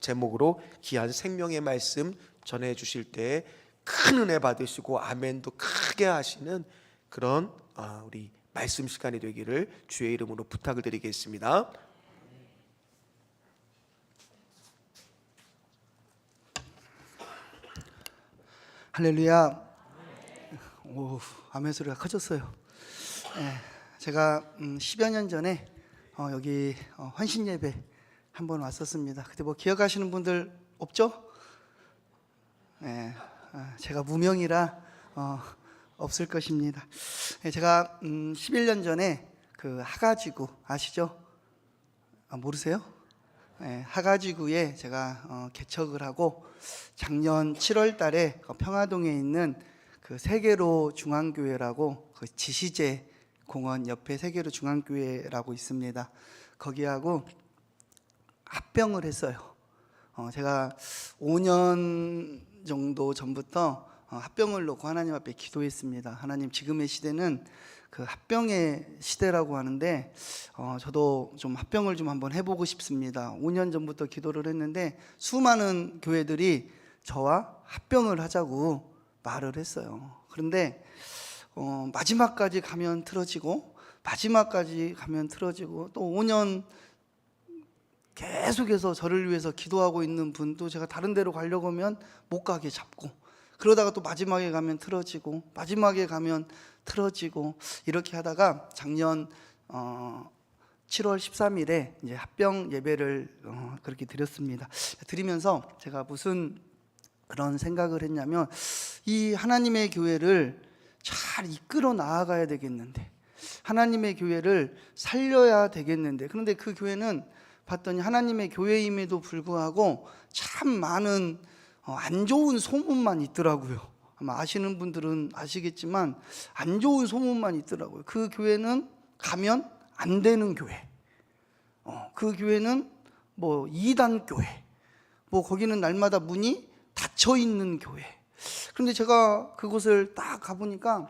제목으로 귀한 생명의 말씀 전해 주실 때 큰 은혜 받으시고 아멘도 크게 하시는 그런 우리 말씀 시간이 되기를 주의 이름으로 부탁을 드리겠습니다. 할렐루야. 오, 아멘 소리가 커졌어요. 제가 10여 년 전에 여기 환신 예배 한번 왔었습니다. 그때 뭐 기억하시는 분들 없죠? 제가 무명이라 없을 것입니다. 제가 11년 전에 그 하가지구 아시죠? 모르세요? 하가지구에 제가 개척을 하고 작년 7월 달에 평화동에 있는 그 세계로 중앙교회라고 그 지시제 공원 옆에 세계로 중앙교회라고 있습니다. 거기하고 합병을 했어요. 제가 5년 정도 전부터 합병을 놓고 하나님 앞에 기도했습니다. 하나님, 지금의 시대는 그 합병의 시대라고 하는데 저도 좀 합병을 좀 한번 해보고 싶습니다. 5년 전부터 기도를 했는데 수많은 교회들이 저와 합병을 하자고 말을 했어요. 그런데 마지막까지 가면 틀어지고 마지막까지 가면 틀어지고 또 5년 계속해서 저를 위해서 기도하고 있는 분도 제가 다른 데로 가려고 하면 못 가게 잡고, 그러다가 또 마지막에 가면 틀어지고 마지막에 가면 틀어지고, 이렇게 하다가 작년 7월 13일에 이제 합병 예배를 그렇게 드렸습니다. 드리면서 제가 무슨 그런 생각을 했냐면, 이 하나님의 교회를 잘 이끌어 나아가야 되겠는데, 하나님의 교회를 살려야 되겠는데, 그런데 그 교회는 봤더니 하나님의 교회임에도 불구하고 참 많은 안 좋은 소문만 있더라고요. 아마 아시는 분들은 아시겠지만 안 좋은 소문만 있더라고요. 그 교회는 가면 안 되는 교회, 그 교회는 뭐 이단 교회, 뭐 거기는 날마다 문이 닫혀 있는 교회. 그런데 제가 그곳을 딱 가보니까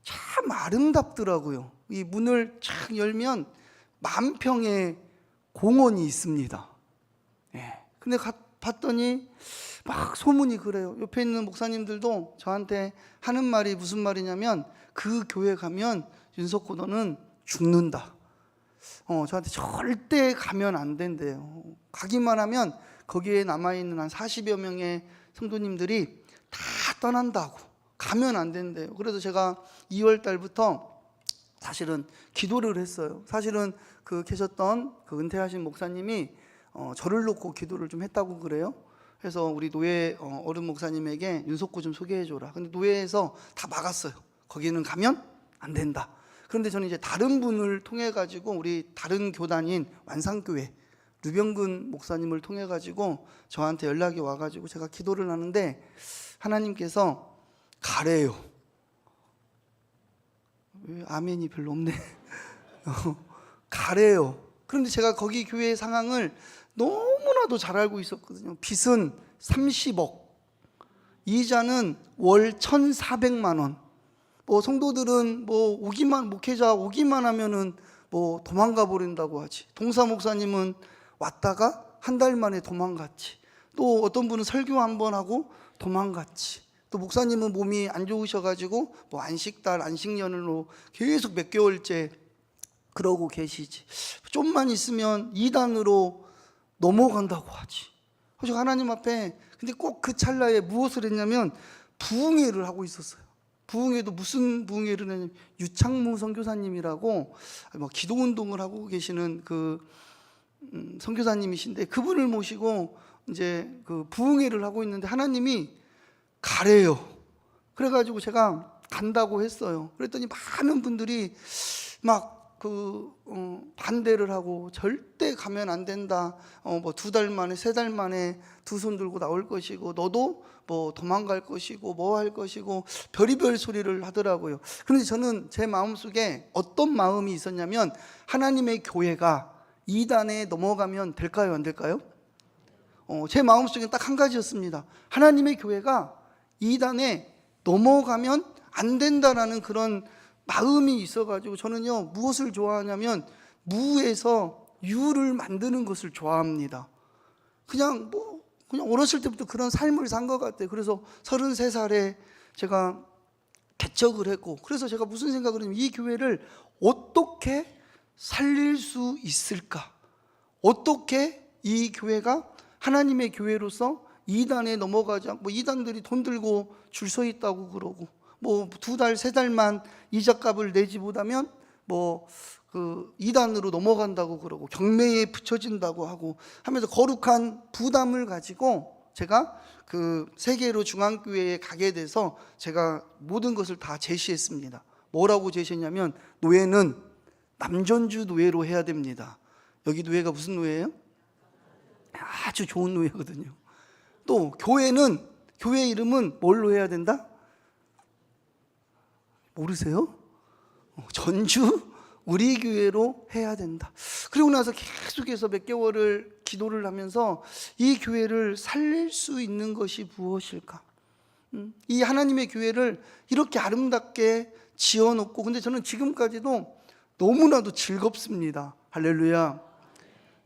참 아름답더라고요. 이 문을 착 열면 만평의 공원이 있습니다. 근데 봤더니 막 소문이 그래요. 옆에 있는 목사님들도 저한테 하는 말이 무슨 말이냐면, 그 교회 가면 윤석호 너는 죽는다. 저한테 절대 가면 안 된대요. 가기만 하면 거기에 남아있는 한 40여 명의 성도님들이 다 떠난다고, 가면 안 된대요. 그래서 제가 2월 달부터 사실은 기도를 했어요. 사실은 그 계셨던 그 은퇴하신 목사님이 저를 놓고 기도를 좀 했다고 그래요. 그래서 우리 노예 어른 목사님에게 윤석구 좀 소개해줘라. 근데 노예에서 다 막았어요. 거기는 가면 안 된다. 그런데 저는 이제 다른 분을 통해 가지고, 우리 다른 교단인 완상교회 류병근 목사님을 통해 가지고 저한테 연락이 와가지고 제가 기도를 하는데 하나님께서 가래요. 왜 아멘이 별로 없네. 가래요. 그런데 제가 거기 교회 상황을 너무나도 잘 알고 있었거든요. 빚은 30억, 이자는 월 1,400만 원. 뭐 성도들은 뭐 목회자 오기만 하면은 뭐 도망가 버린다고 하지. 동사 목사님은 왔다가 한 달 만에 도망갔지. 또 어떤 분은 설교 한번 하고 도망갔지. 또 목사님은 몸이 안 좋으셔가지고 뭐 안식달, 안식년으로 계속 몇 개월째 그러고 계시지. 좀만 있으면 이단으로 넘어간다고 하지. 그래서 하나님 앞에, 근데 꼭 그 찰나에 무엇을 했냐면 부흥회를 하고 있었어요. 부흥회도 무슨 부흥회를 했냐면 유창무 선교사님이라고 뭐 기도운동을 하고 계시는 그 선교사님이신데, 그분을 모시고 이제 그 부흥회를 하고 있는데 하나님이 가래요. 그래가지고 제가 간다고 했어요. 그랬더니 많은 분들이 막 반대를 하고, 절대 가면 안 된다. 뭐 2달 만에 3달 만에 두 손 들고 나올 것이고, 너도 뭐 도망갈 것이고 뭐 할 것이고 별의별 소리를 하더라고요. 그런데 저는 제 마음속에 어떤 마음이 있었냐면, 하나님의 교회가 이단에 넘어가면 될까요, 안 될까요? 제 마음속에는 딱 한 가지였습니다. 하나님의 교회가 이단에 넘어가면 안 된다라는 그런 마음이 있어가지고, 저는요 무엇을 좋아하냐면 무에서 유를 만드는 것을 좋아합니다. 그냥 어렸을 때부터 그런 삶을 산 것 같아요. 그래서 33살에 제가 개척을 했고, 그래서 제가 무슨 생각을 했냐면 이 교회를 어떻게 살릴 수 있을까? 어떻게 이 교회가 하나님의 교회로서 이단에 넘어가지 않고, 이단들이 돈 들고 줄 서 있다고 그러고, 2달, 3달만 이자값을 내지 못하면 이단으로 넘어간다고 그러고, 경매에 붙여진다고 하고 하면서 거룩한 부담을 가지고 제가 그 세계로 중앙교회에 가게 돼서 제가 모든 것을 다 제시했습니다. 뭐라고 제시했냐면, 노예는 남전주 노예로 해야 됩니다. 여기 노예가 무슨 노예예요? 아주 좋은 노예거든요. 또 교회 이름은 뭘로 해야 된다? 모르세요? 전주 우리 교회로 해야 된다. 그리고 나서 계속해서 몇 개월을 기도를 하면서 이 교회를 살릴 수 있는 것이 무엇일까? 이 하나님의 교회를 이렇게 아름답게 지어놓고, 근데 저는 지금까지도 너무나도 즐겁습니다. 할렐루야.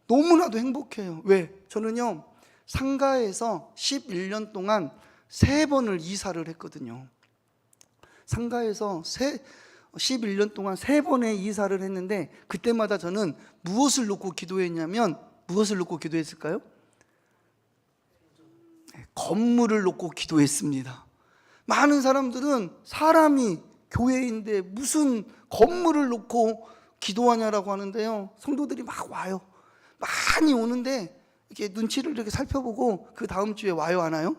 너무나도 행복해요. 왜? 저는요, 상가에서 11년 동안 3번을 이사를 했거든요. 상가에서 11년 동안 3번의 이사를 했는데, 그때마다 저는 무엇을 놓고 기도했냐면, 무엇을 놓고 기도했을까요? 건물을 놓고 기도했습니다. 많은 사람들은 사람이 교회인데 무슨 건물을 놓고 기도하냐라고 하는데요, 성도들이 막 와요. 많이 오는데 이렇게 눈치를 이렇게 살펴보고 그 다음 주에 와요, 안 와요?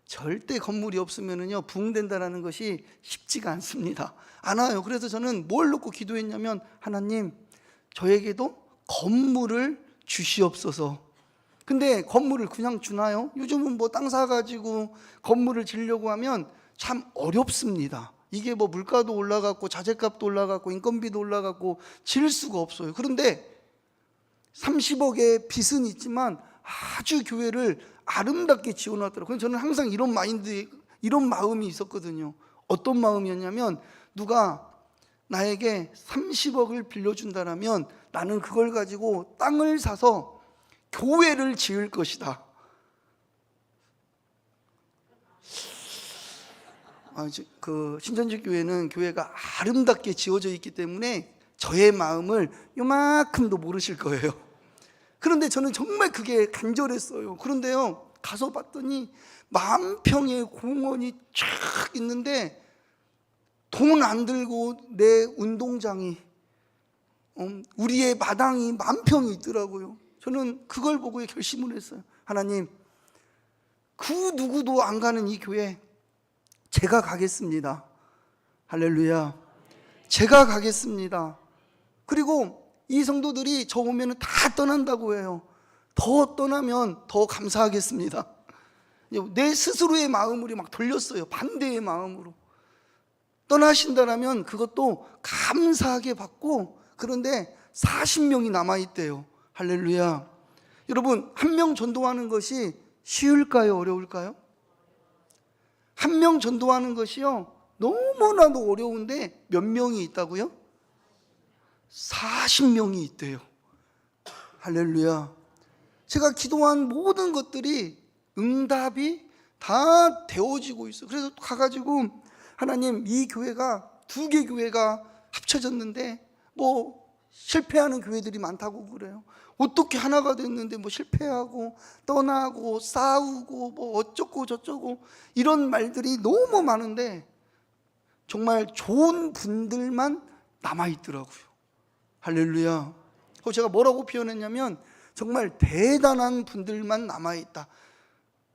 절대 건물이 없으면은요, 부흥된다라는 것이 쉽지가 않습니다. 안 와요. 그래서 저는 뭘 놓고 기도했냐면, 하나님, 저에게도 건물을 주시옵소서. 근데 건물을 그냥 주나요? 요즘은 땅 사가지고 건물을 지으려고 하면 참 어렵습니다. 이게 물가도 올라갔고 자재값도 올라갔고 인건비도 올라갔고 지을 수가 없어요. 그런데 30억의 빚은 있지만 아주 교회를 아름답게 지어놨더라고요. 저는 항상 이런 마음이 있었거든요. 어떤 마음이었냐면, 누가 나에게 30억을 빌려준다면 나는 그걸 가지고 땅을 사서 교회를 지을 것이다. 그 신천지 교회는 교회가 아름답게 지어져 있기 때문에 저의 마음을 요만큼도 모르실 거예요. 그런데 저는 정말 그게 간절했어요. 그런데요, 가서 봤더니 10,000평의 공원이 쫙 있는데 돈 안 들고 내 운동장이, 우리의 마당이 10,000평이 있더라고요. 저는 그걸 보고 결심을 했어요. 하나님, 그 누구도 안 가는 이 교회 제가 가겠습니다. 할렐루야. 제가 가겠습니다. 그리고 이 성도들이 저 오면 다 떠난다고 해요. 더 떠나면 더 감사하겠습니다. 내 스스로의 마음으로 막 돌렸어요. 반대의 마음으로. 떠나신다라면 그것도 감사하게 받고, 그런데 40명이 남아있대요. 할렐루야. 여러분, 1명 전도하는 것이 쉬울까요? 어려울까요? 1명 전도하는 것이요, 너무나도 어려운데 몇 명이 있다고요? 40명이 있대요. 할렐루야. 제가 기도한 모든 것들이 응답이 다 되어지고 있어요. 그래서 가가지고, 하나님, 이 교회가 2개 교회가 합쳐졌는데 실패하는 교회들이 많다고 그래요. 어떻게 하나가 됐는데 실패하고 떠나고 싸우고 어쩌고 저쩌고 이런 말들이 너무 많은데, 정말 좋은 분들만 남아있더라고요. 할렐루야. 제가 뭐라고 표현했냐면, 정말 대단한 분들만 남아있다.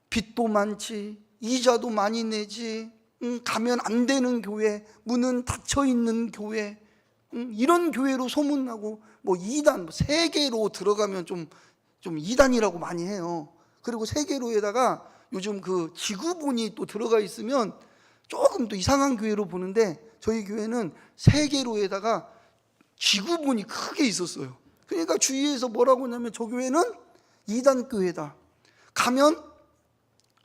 빚도 많지, 이자도 많이 내지, 가면 안 되는 교회, 문은 닫혀있는 교회, 이런 교회로 소문나고, 이단, 세계로 들어가면 좀 이단이라고 많이 해요. 그리고 세계로에다가 요즘 그 지구본이 또 들어가 있으면 조금 또 이상한 교회로 보는데, 저희 교회는 세계로에다가 지구본이 크게 있었어요. 그러니까 주위에서 뭐라고 하냐면, 저 교회는 이단 교회다, 가면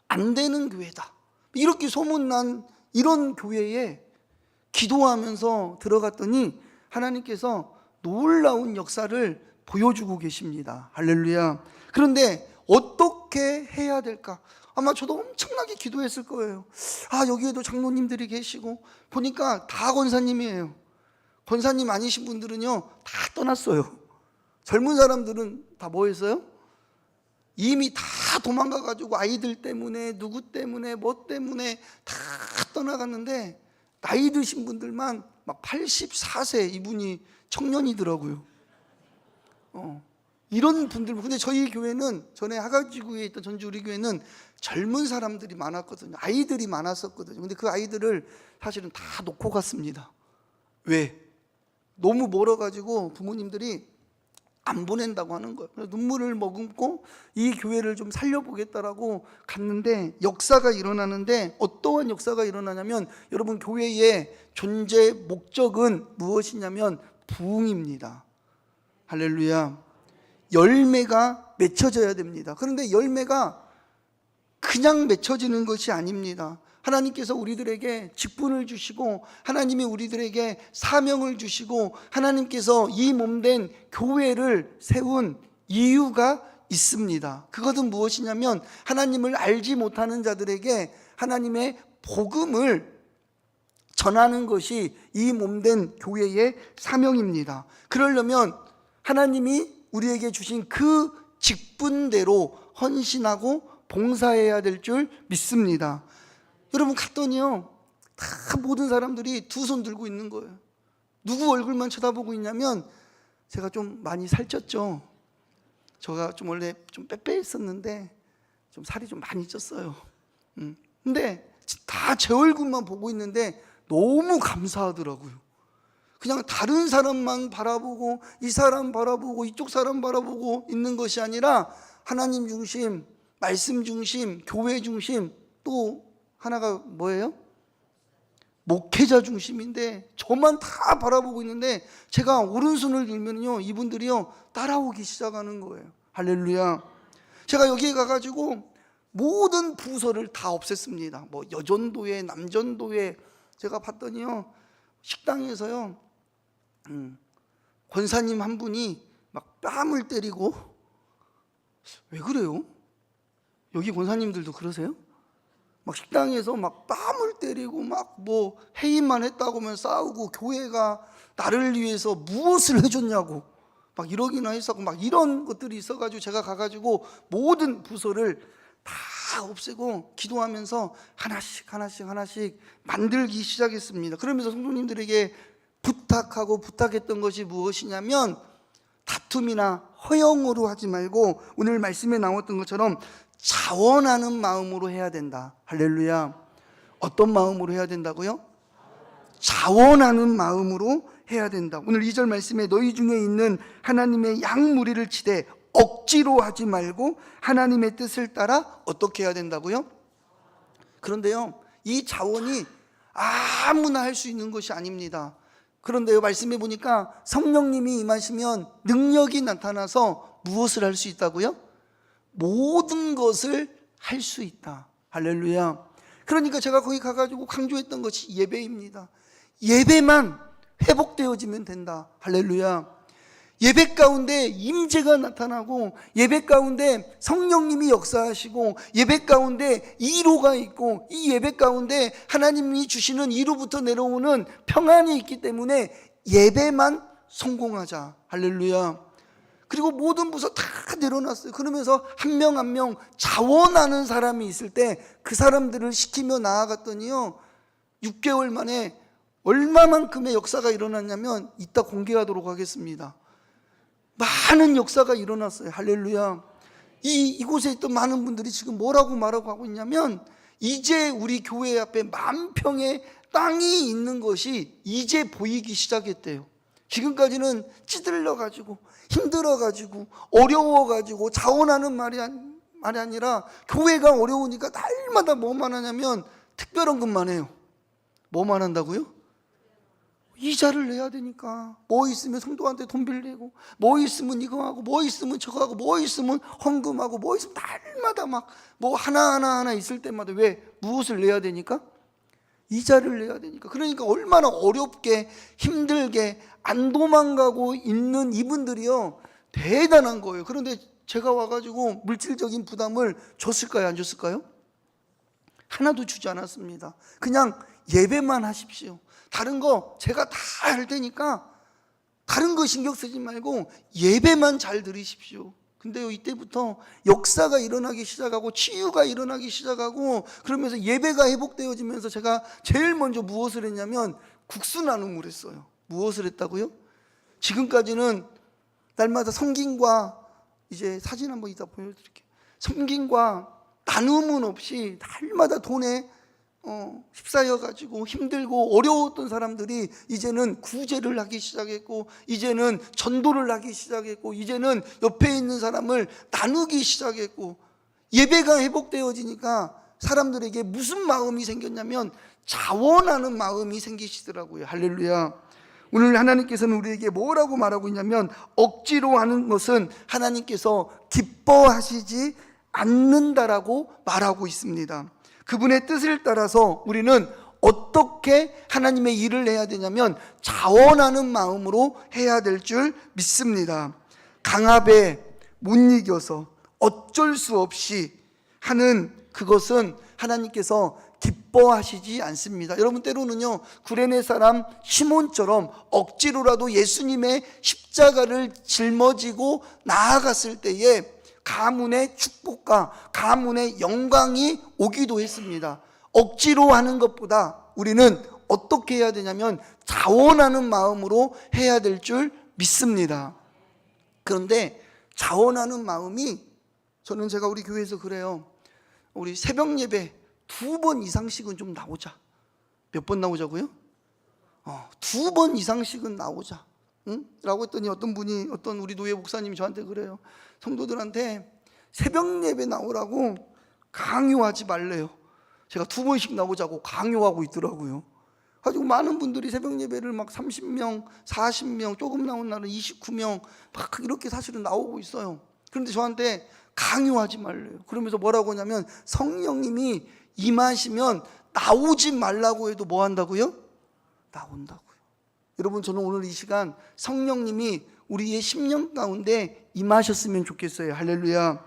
안 되는 교회다, 이렇게 소문난 이런 교회에 기도하면서 들어갔더니 하나님께서 놀라운 역사를 보여주고 계십니다. 할렐루야. 그런데 어떻게 해야 될까? 아마 저도 엄청나게 기도했을 거예요. 여기에도 장로님들이 계시고 보니까 다 권사님이에요. 권사님 아니신 분들은요 다 떠났어요. 젊은 사람들은 다 뭐 했어요? 이미 다 도망가가지고 아이들 때문에 누구 때문에 뭐 때문에 다 떠나갔는데 나이 드신 분들만 막 84세 이분이 청년이더라고요. 이런 분들. 근데 저희 교회는 전에 하가지구에 있던 전주 우리 교회는 젊은 사람들이 많았거든요. 아이들이 많았었거든요. 근데 그 아이들을 사실은 다 놓고 갔습니다. 왜? 너무 멀어가지고 부모님들이 안 보낸다고 하는 거예요. 그래서 눈물을 머금고 이 교회를 좀 살려보겠다라고 갔는데 역사가 일어나는데, 어떠한 역사가 일어나냐면, 여러분 교회의 존재 목적은 무엇이냐면 부흥입니다. 할렐루야. 열매가 맺혀져야 됩니다. 그런데 열매가 그냥 맺혀지는 것이 아닙니다. 하나님께서 우리들에게 직분을 주시고 하나님이 우리들에게 사명을 주시고 하나님께서 이 몸된 교회를 세운 이유가 있습니다. 그것은 무엇이냐면 하나님을 알지 못하는 자들에게 하나님의 복음을 전하는 것이 이 몸된 교회의 사명입니다. 그러려면 하나님이 우리에게 주신 그 직분대로 헌신하고 봉사해야 될 줄 믿습니다. 여러분 갔더니요 다 모든 사람들이 두 손 들고 있는 거예요. 누구 얼굴만 쳐다보고 있냐면, 제가 좀 많이 살쪘죠. 제가 좀 원래 좀 빼빼했었는데 좀 살이 좀 많이 쪘어요. 근데 다 제 얼굴만 보고 있는데 너무 감사하더라고요. 그냥 다른 사람만 바라보고 이 사람 바라보고 이쪽 사람 바라보고 있는 것이 아니라 하나님 중심, 말씀 중심, 교회 중심, 또 하나가 뭐예요? 목회자 중심인데 저만 다 바라보고 있는데 제가 오른손을 들면요 이분들이요 따라오기 시작하는 거예요. 할렐루야. 제가 여기에 가가지고 모든 부서를 다 없앴습니다. 뭐 여전도회, 남전도회. 제가 봤더니요 식당에서요 권사님 한 분이 막 뺨을 때리고, 왜 그래요? 여기 권사님들도 그러세요? 막 식당에서 막 뺨을 때리고 막 뭐 해임만 했다고 하면 싸우고, 교회가 나를 위해서 무엇을 해줬냐고 막 이러기나 했었고, 막 이런 것들이 있어가지고 제가 가가지고 모든 부서를 다 없애고 기도하면서 하나씩 만들기 시작했습니다. 그러면서 성도님들에게 부탁했던 것이 무엇이냐면, 다툼이나 허영으로 하지 말고 오늘 말씀에 나왔던 것처럼 자원하는 마음으로 해야 된다. 할렐루야. 어떤 마음으로 해야 된다고요? 자원하는 마음으로 해야 된다. 오늘 2절 말씀에 너희 중에 있는 하나님의 양 무리를 치되 억지로 하지 말고 하나님의 뜻을 따라 어떻게 해야 된다고요? 그런데요 이 자원이 아무나 할 수 있는 것이 아닙니다. 그런데요 말씀해 보니까 성령님이 임하시면 능력이 나타나서 무엇을 할 수 있다고요? 모든 것을 할 수 있다. 할렐루야. 그러니까 제가 거기 가가지고 강조했던 것이 예배입니다. 예배만 회복되어지면 된다. 할렐루야. 예배 가운데 임재가 나타나고, 예배 가운데 성령님이 역사하시고, 예배 가운데 이로가 있고, 이 예배 가운데 하나님이 주시는 이로부터 내려오는 평안이 있기 때문에 예배만 성공하자. 할렐루야. 그리고 모든 부서 다 내려놨어요. 그러면서 한 명 한 명 자원하는 사람이 있을 때 그 사람들을 시키며 나아갔더니요 6개월 만에 얼마만큼의 역사가 일어났냐면, 이따 공개하도록 하겠습니다. 많은 역사가 일어났어요. 할렐루야. 이곳에 있던 많은 분들이 지금 뭐라고 말하고 하고 있냐면, 이제 우리 교회 앞에 10,000평의 땅이 있는 것이 이제 보이기 시작했대요. 지금까지는 찌들러가지고 힘들어가지고 어려워가지고 자원하는 말이 아니라, 교회가 어려우니까 날마다 뭐만 하냐면 특별헌금만 해요. 뭐만 한다고요? 이자를 내야 되니까. 뭐 있으면 성도한테 돈 빌리고, 뭐 있으면 이거 하고, 뭐 있으면 저거 하고, 뭐 있으면 헌금하고, 뭐 있으면 날마다 막 뭐 하나 있을 때마다, 왜? 무엇을 내야 되니까? 이자를 내야 되니까. 그러니까 얼마나 어렵게 힘들게 안 도망가고 있는 이분들이요 대단한 거예요. 그런데 제가 와가지고 물질적인 부담을 줬을까요? 안 줬을까요? 하나도 주지 않았습니다. 그냥 예배만 하십시오. 다른 거 제가 다 할 테니까 다른 거 신경 쓰지 말고 예배만 잘 드리십시오. 근데요, 이때부터 역사가 일어나기 시작하고 치유가 일어나기 시작하고 그러면서 예배가 회복되어지면서 제가 제일 먼저 무엇을 했냐면 국수 나눔을 했어요. 무엇을 했다고요? 지금까지는 날마다 성김과 이제 사진 한번 이따 보여드릴게요. 성김과 나눔은 없이 날마다 돈에 휩싸여가지고 힘들고 어려웠던 사람들이 이제는 구제를 하기 시작했고, 이제는 전도를 하기 시작했고, 이제는 옆에 있는 사람을 나누기 시작했고, 예배가 회복되어지니까 사람들에게 무슨 마음이 생겼냐면 자원하는 마음이 생기시더라고요. 할렐루야. 오늘 하나님께서는 우리에게 뭐라고 말하고 있냐면, 억지로 하는 것은 하나님께서 기뻐하시지 않는다라고 말하고 있습니다. 그분의 뜻을 따라서 우리는 어떻게 하나님의 일을 해야 되냐면 자원하는 마음으로 해야 될 줄 믿습니다. 강압에 못 이겨서 어쩔 수 없이 하는 그것은 하나님께서 기뻐하시지 않습니다. 여러분, 때로는요, 구레네 사람 시몬처럼 억지로라도 예수님의 십자가를 짊어지고 나아갔을 때에 가문의 축복과 가문의 영광이 오기도 했습니다. 억지로 하는 것보다 우리는 어떻게 해야 되냐면 자원하는 마음으로 해야 될 줄 믿습니다. 그런데 자원하는 마음이, 저는 제가 우리 교회에서 그래요. 우리 새벽 예배 2번 이상씩은 좀 나오자. 몇 번 나오자고요? 2번 이상씩은 나오자. 응? 라고 했더니 어떤 우리 노예 목사님이 저한테 그래요. 성도들한테 새벽 예배 나오라고 강요하지 말래요. 제가 2번씩 나오자고 강요하고 있더라고요. 가지고 많은 분들이 새벽 예배를 막 30명, 40명, 조금 나온 날은 29명 막 이렇게 사실은 나오고 있어요. 그런데 저한테 강요하지 말래요. 그러면서 뭐라고 하냐면 성령님이 임하시면 나오지 말라고 해도 뭐 한다고요? 나온다고요. 여러분, 저는 오늘 이 시간 성령님이 우리의 심령 가운데 임하셨으면 좋겠어요. 할렐루야.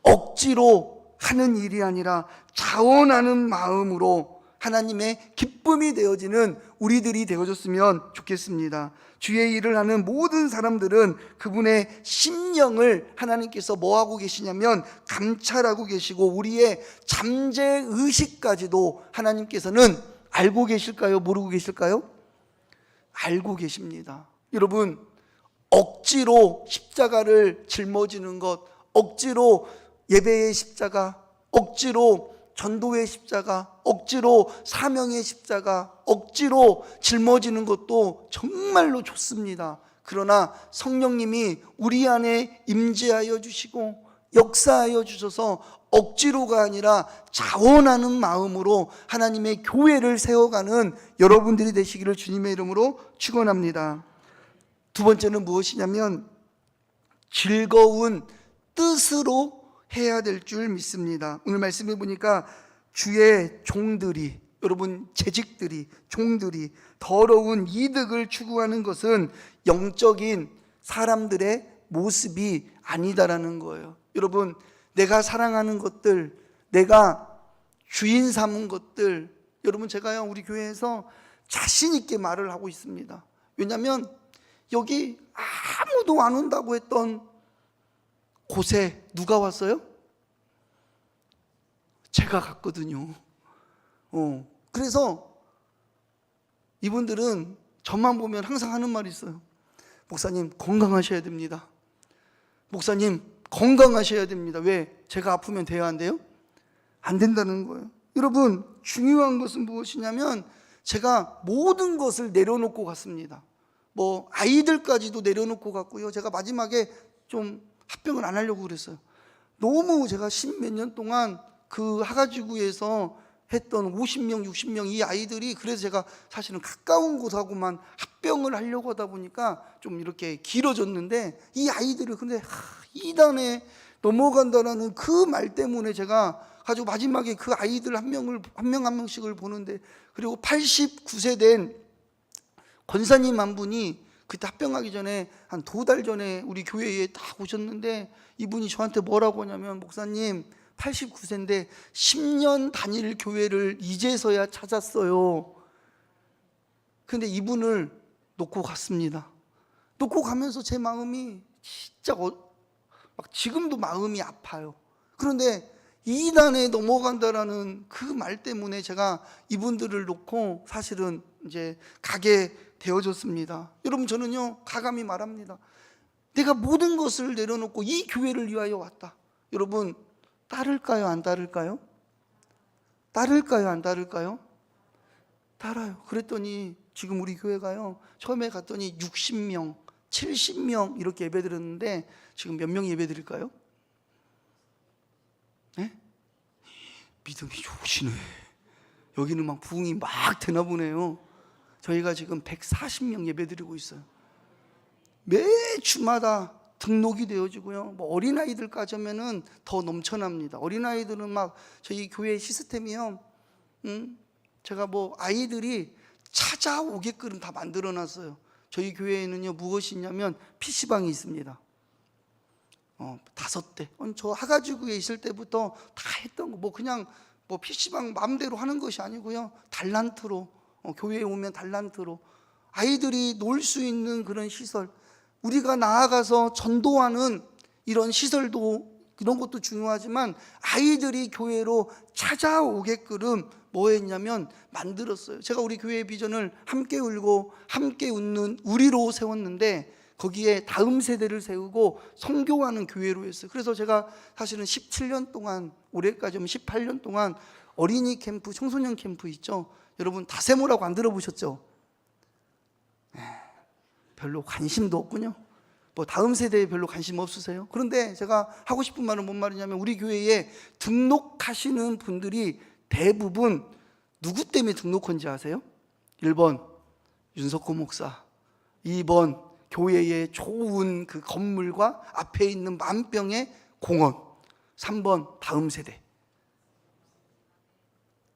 억지로 하는 일이 아니라 자원하는 마음으로 하나님의 기쁨이 되어지는 우리들이 되어줬으면 좋겠습니다. 주의 일을 하는 모든 사람들은 그분의 심령을 하나님께서 뭐하고 계시냐면 감찰하고 계시고, 우리의 잠재의식까지도 하나님께서는 알고 계실까요? 모르고 계실까요? 알고 계십니다. 여러분, 억지로 십자가를 짊어지는 것, 억지로 예배의 십자가, 억지로 전도의 십자가, 억지로 사명의 십자가, 억지로 짊어지는 것도 정말로 좋습니다. 그러나 성령님이 우리 안에 임재하여 주시고 역사하여 주셔서 억지로가 아니라 자원하는 마음으로 하나님의 교회를 세워가는 여러분들이 되시기를 주님의 이름으로 축원합니다. 두 번째는 무엇이냐면 즐거운 뜻으로 해야 될 줄 믿습니다. 오늘 말씀해 보니까 주의 종들이, 여러분 재직들이, 종들이 더러운 이득을 추구하는 것은 영적인 사람들의 모습이 아니다라는 거예요. 여러분, 내가 사랑하는 것들, 내가 주인 삼은 것들, 여러분 제가요 우리 교회에서 자신 있게 말을 하고 있습니다. 왜냐하면 여기 아무도 안 온다고 했던 곳에 누가 왔어요? 제가 갔거든요. 그래서 이분들은 저만 보면 항상 하는 말이 있어요. 목사님 건강하셔야 됩니다. 목사님 건강하셔야 됩니다. 왜? 제가 아프면 돼야 안 돼요? 안 된다는 거예요. 여러분, 중요한 것은 무엇이냐면 제가 모든 것을 내려놓고 갔습니다. 뭐 아이들까지도 내려놓고 갔고요. 제가 마지막에 좀 합병을 안 하려고 그랬어요. 너무 제가 10몇 년 동안 그 하가지구에서 했던 50명, 60명 이 아이들이, 그래서 제가 사실은 가까운 곳하고만 합병을 하려고 하다 보니까 좀 이렇게 길어졌는데, 이 아이들을 근데 이단에 넘어간다라는 그 말 때문에 제가 가지고 마지막에 그 아이들 한 명씩을 보는데, 그리고 89세 된 권사님 한 분이 그때 합병하기 전에 한 2달 전에 우리 교회에 딱 오셨는데 이분이 저한테 뭐라고 하냐면, 목사님 89세인데 10년 다닐 교회를 이제서야 찾았어요. 근데 이분을 놓고 갔습니다. 놓고 가면서 제 마음이 진짜 막 지금도 마음이 아파요. 그런데 이단에 넘어간다라는 그 말 때문에 제가 이분들을 놓고 사실은 이제 가게 되어졌습니다. 여러분, 저는요 가감히 말합니다. 내가 모든 것을 내려놓고 이 교회를 위하여 왔다. 여러분, 따를까요, 안 따를까요? 따를까요, 안 따를까요? 따라요. 그랬더니 지금 우리 교회가요, 처음에 갔더니 60명, 70명 이렇게 예배드렸는데 지금 몇 명 예배드릴까요? 네? 믿음이 좋으시네. 여기는 막 부흥이 막 되나 보네요. 저희가 지금 140명 예배드리고 있어요. 매 주마다 등록이 되어지고요. 뭐 어린아이들까지 하면은 더 넘쳐납니다. 어린아이들은 막 저희 교회 시스템이요, 제가 뭐 아이들이 찾아오게끔 다 만들어놨어요. 저희 교회에는요 무엇이 있냐면 PC방이 있습니다. 5대. 저 하가지구에 있을 때부터 다 했던 거, 뭐 그냥 뭐 PC방 마음대로 하는 것이 아니고요, 달란트로, 교회에 오면 달란트로 아이들이 놀 수 있는 그런 시설, 우리가 나아가서 전도하는 이런 시설도, 이런 것도 중요하지만 아이들이 교회로 찾아오게끔 뭐 했냐면 만들었어요. 제가 우리 교회의 비전을 함께 울고 함께 웃는 우리로 세웠는데 거기에 다음 세대를 세우고 선교하는 교회로 했어요. 그래서 제가 사실은 17년 동안, 올해까지 하면 18년 동안 어린이 캠프, 청소년 캠프 있죠. 여러분 다세모라고 안 들어보셨죠? 별로 관심도 없군요. 뭐 다음 세대에 별로 관심 없으세요? 그런데 제가 하고 싶은 말은 뭔 말이냐면, 우리 교회에 등록하시는 분들이 대부분 누구 때문에 등록한지 아세요? 1번 윤석호 목사, 2번 교회의 좋은 그 건물과 앞에 있는 만병의 공원, 3번 다음 세대.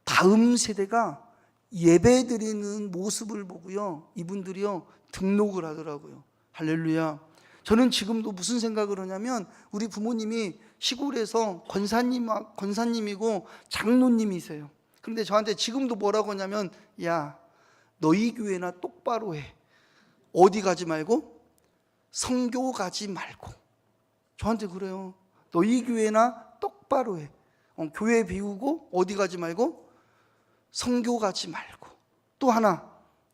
다음 세대가 예배드리는 모습을 보고요, 이분들이요 등록을 하더라고요. 할렐루야. 저는 지금도 무슨 생각을 하냐면, 우리 부모님이 시골에서 권사님이고 장로님이세요. 그런데 저한테 지금도 뭐라고 하냐면, 야, 너희 교회나 똑바로 해. 어디 가지 말고? 선교 가지 말고. 저한테 그래요. 너희 교회나 똑바로 해. 교회 비우고 어디 가지 말고? 선교 가지 말고. 또 하나,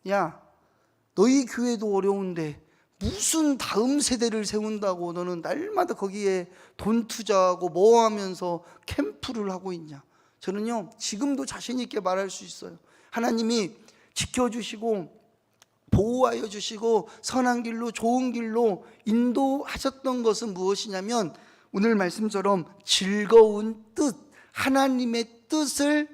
야, 너희 교회도 어려운데 무슨 다음 세대를 세운다고 너는 날마다 거기에 돈 투자하고 뭐 하면서 캠프를 하고 있냐. 저는요 지금도 자신 있게 말할 수 있어요. 하나님이 지켜주시고 보호하여 주시고 선한 길로, 좋은 길로 인도하셨던 것은 무엇이냐면, 오늘 말씀처럼 즐거운 뜻, 하나님의 뜻을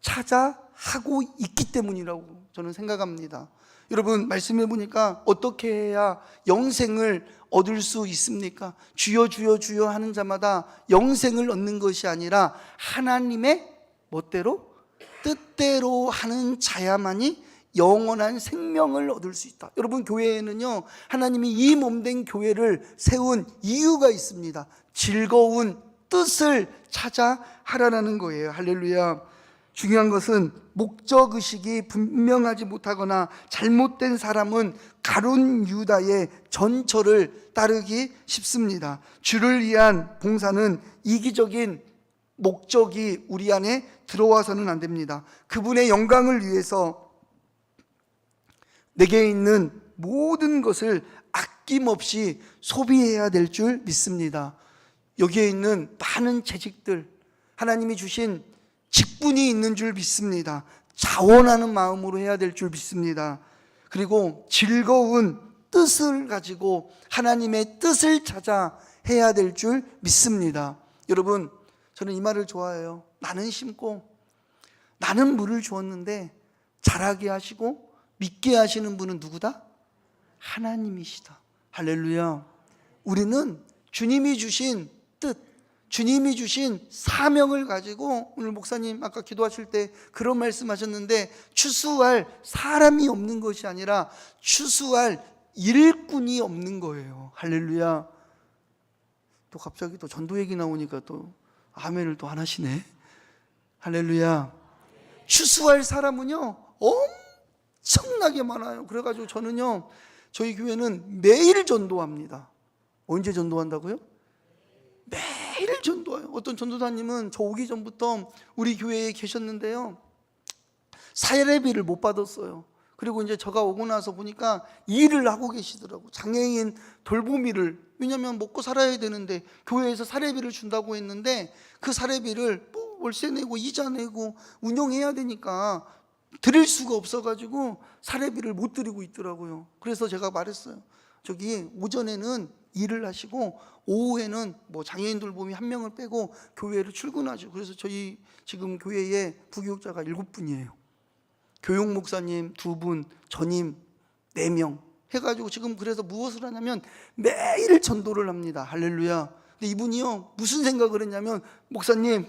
찾아 하고 있기 때문이라고 저는 생각합니다. 여러분, 말씀해 보니까 어떻게 해야 영생을 얻을 수 있습니까? 주여 주여 주여 하는 자마다 영생을 얻는 것이 아니라 하나님의 멋대로, 뜻대로 하는 자야만이 영원한 생명을 얻을 수 있다. 여러분, 교회에는요 하나님이 이 몸된 교회를 세운 이유가 있습니다. 즐거운 뜻을 찾아 하라는 거예요. 할렐루야. 중요한 것은 목적의식이 분명하지 못하거나 잘못된 사람은 가룟 유다의 전철을 따르기 쉽습니다. 주를 위한 봉사는 이기적인 목적이 우리 안에 들어와서는 안 됩니다. 그분의 영광을 위해서 내게 있는 모든 것을 아낌없이 소비해야 될 줄 믿습니다. 여기에 있는 많은 재직들, 하나님이 주신 직분이 있는 줄 믿습니다. 자원하는 마음으로 해야 될 줄 믿습니다. 그리고 즐거운 뜻을 가지고 하나님의 뜻을 찾아 해야 될 줄 믿습니다. 여러분, 저는 이 말을 좋아해요. 나는 심고 나는 물을 주었는데 자라게 하시고 믿게 하시는 분은 누구다? 하나님이시다. 할렐루야. 우리는 주님이 주신 뜻, 주님이 주신 사명을 가지고, 오늘 목사님 아까 기도하실 때 그런 말씀하셨는데, 추수할 사람이 없는 것이 아니라 추수할 일꾼이 없는 거예요. 할렐루야. 또 갑자기 또 전도 얘기 나오니까 또 아멘을 또 안 하시네. 할렐루야. 추수할 사람은요 엄청나게 많아요. 그래가지고 저는요 저희 교회는 매일 전도합니다. 언제 전도한다고요? 매일 전도해요. 어떤 전도사님은 저 오기 전부터 우리 교회에 계셨는데요 사례비를 못 받았어요. 그리고 이제 제가 오고 나서 보니까 일을 하고 계시더라고. 장애인 돌보미를, 왜냐하면 먹고 살아야 되는데 교회에서 사례비를 준다고 했는데 그 사례비를 뭐 월세 내고 이자 내고 운영해야 되니까 드릴 수가 없어가지고 사례비를 못 드리고 있더라고요. 그래서 제가 말했어요. 저기 오전에는 일을 하시고 오후에는 뭐 장애인 돌보미 한 명을 빼고 교회를 출근하죠. 그래서 저희 지금 교회에 부교육자가 7분이에요. 교육 목사님 2분, 전임 4명 해가지고 지금 그래서 무엇을 하냐면 매일 전도를 합니다. 할렐루야. 근데 이분이요 무슨 생각을 했냐면, 목사님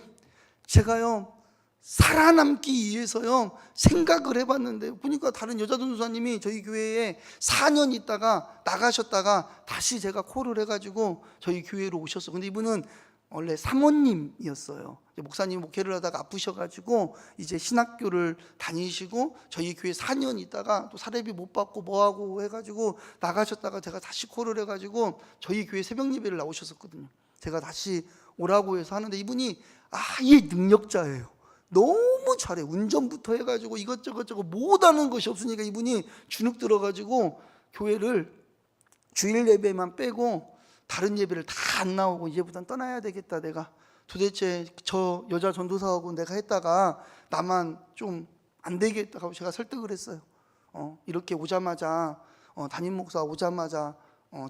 제가요 살아남기 위해서요 생각을 해봤는데, 보니까 다른 여자 전도사님이 저희 교회에 4년 있다가 나가셨다가 다시 제가 콜을 해가지고 저희 교회로 오셨어요. 근데 이분은 원래 사모님이었어요. 목사님 목회를 하다가 아프셔가지고 이제 신학교를 다니시고 저희 교회 4년 있다가 또 사례비 못 받고 뭐하고 해가지고 나가셨다가 제가 다시 콜을 해가지고 저희 교회 새벽 예배를 나오셨었거든요. 제가 다시 오라고 해서 하는데 이분이 아예 능력자예요. 너무 잘해. 운전부터 해가지고 이것저것 못하는 것이 없으니까 이분이 주눅 들어가지고 교회를 주일 예배만 빼고 다른 예배를 다 안 나오고 이제부터는 떠나야 되겠다. 내가 도대체 저 여자 전도사하고 내가 했다가 나만 좀 안 되겠다고 제가 설득을 했어요. 이렇게 오자마자 담임 목사 오자마자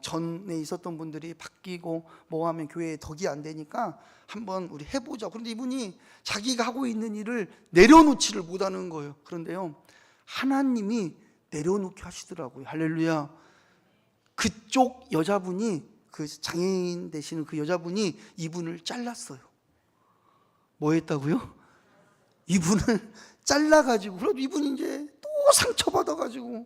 전에 있었던 분들이 바뀌고 뭐 하면 교회에 덕이 안 되니까 한번 우리 해보자. 그런데 이분이 자기가 하고 있는 일을 내려놓지를 못하는 거예요. 그런데요 하나님이 내려놓게 하시더라고요. 할렐루야. 그쪽 여자분이, 그 장애인 되시는 그 여자분이 이분을 잘랐어요. 뭐 했다고요? 이분을 잘라가지고, 그래도 이분이 이제 또 상처받아가지고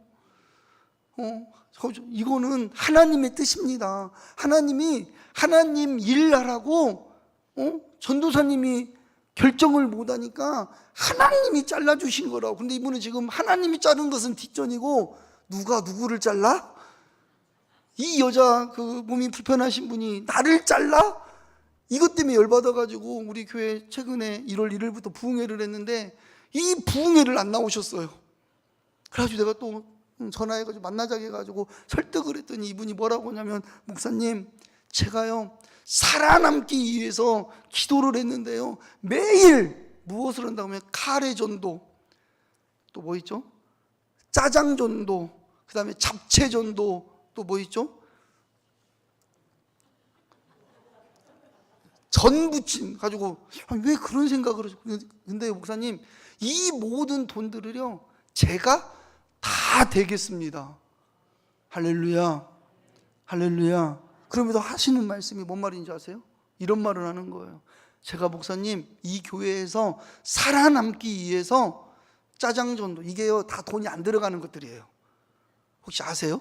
이거는 하나님의 뜻입니다. 하나님이 하나님 일하라고 전도사님이 결정을 못하니까 하나님이 잘라주신 거라고. 근데 이분은 지금 하나님이 자른 것은 뒷전이고 누가 누구를 잘라? 이 여자 그 몸이 불편하신 분이 나를 잘라? 이것 때문에 열받아가지고 우리 교회 최근에 1월 1일부터 부흥회를 했는데 이 부흥회를 안 나오셨어요. 그래가지고 내가 또 전화해가지고 만나자고 해가지고 설득을 했더니 이분이 뭐라고 하냐면, 목사님 제가요 살아남기 위해서 기도를 했는데요 매일 무엇을 한다고 하면 카레 전도, 또 뭐 있죠? 짜장 전도, 그 다음에 잡채 전도, 또 뭐 있죠? 전 부침 가지고 왜 그런 생각을 하죠? 근데 목사님 이 모든 돈들을요 제가 다 되겠습니다. 할렐루야. 할렐루야. 그러면서 하시는 말씀이 뭔 말인지 아세요? 이런 말을 하는 거예요. 제가 목사님 이 교회에서 살아남기 위해서 짜장전도, 이게요 다 돈이 안 들어가는 것들이에요. 혹시 아세요?